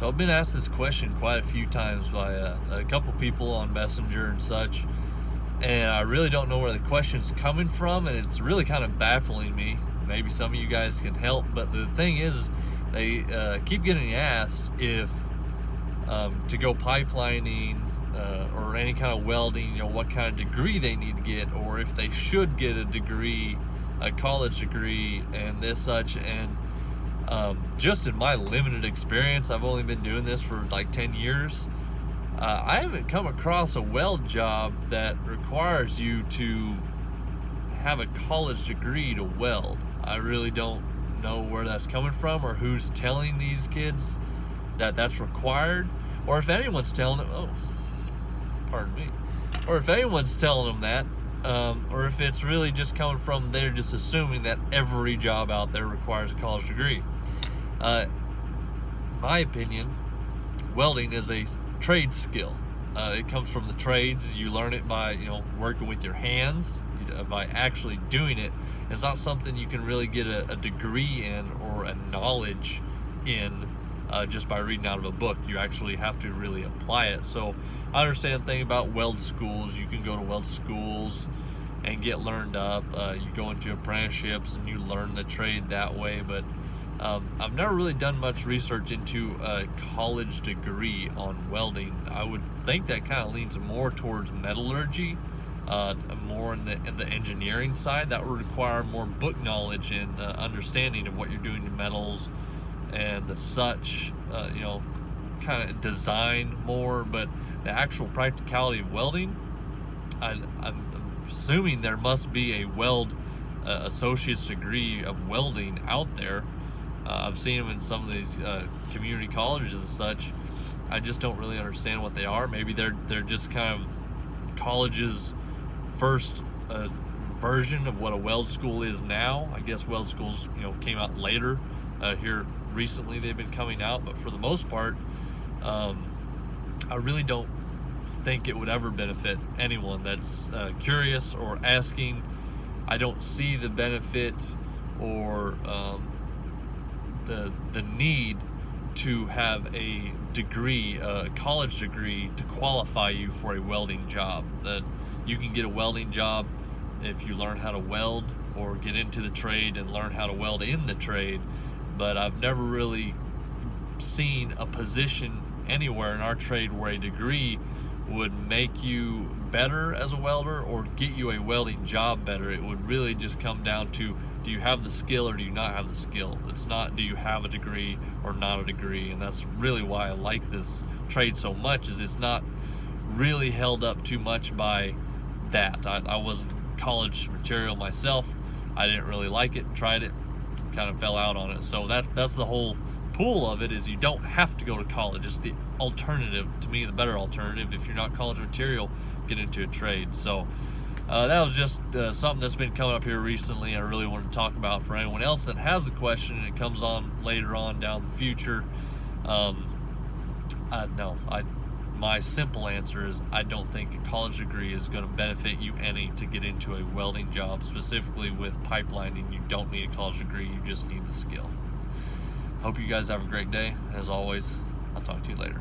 So I've been asked this question quite a few times by a couple people on Messenger and such, and I really don't know where the question's coming from, and it's really kind of baffling me. Maybe some of you guys can help, but the thing is they keep getting asked if to go pipelining or any kind of welding, what kind of degree they need to get, or if they should get a degree, a college degree, and this such. And just in my limited experience, I've only been doing this for like 10 years. I haven't come across a weld job that requires you to have a college degree to weld. I really don't know where that's coming from, or who's telling these kids that that's required, or if anyone's telling them, or if anyone's telling them that, or if it's really just coming from they're just assuming that every job out there requires a college degree. My opinion, welding is a trade skill. It comes from the trades. You learn it by working with your hands, by actually doing it. It's not something you can really get a degree in or a knowledge in just by reading out of a book. You actually have to really apply it. So I understand the thing about weld schools. You can go to weld schools and get learned up. You go into apprenticeships and you learn the trade that way, but I've never really done much research into a college degree on welding. I would think that kind of leans more towards metallurgy, more in the engineering side. That would require more book knowledge and understanding of what you're doing to metals and the such, kind of design more. But the actual practicality of welding, I'm assuming there must be a weld associate's degree of welding out there. I've seen them in some of these community colleges and such. I just don't really understand what they are. Maybe they're just kind of college's first version of what a weld school is now. I guess weld schools came out later. Here recently they've been coming out, but for the most part, I really don't think it would ever benefit anyone that's curious or asking. I don't see the benefit or the need to have a degree, a college degree, to qualify you for a welding job. That you can get a welding job if you learn how to weld, or get into the trade and learn how to weld in the trade. But I've never really seen a position anywhere in our trade where a degree would make you better as a welder or get you a welding job better. It would really just come down to, do you have the skill or do you not have the skill? It's not, do you have a degree or not a degree? And that's really why I like this trade so much, is it's not really held up too much by that. I wasn't college material myself. I didn't really like it, tried it, kind of fell out on it. So that's the whole pool of it, is you don't have to go to college. It's the alternative, to me, the better alternative. If you're not college material, get into a trade. So that was just something that's been coming up here recently. I really wanted to talk about for anyone else that has the question and it comes on later on down the future. My simple answer is I don't think a college degree is going to benefit you any to get into a welding job. Specifically with pipelining, you don't need a college degree, you just need the skill. Hope you guys have a great day. As always, I'll talk to you later.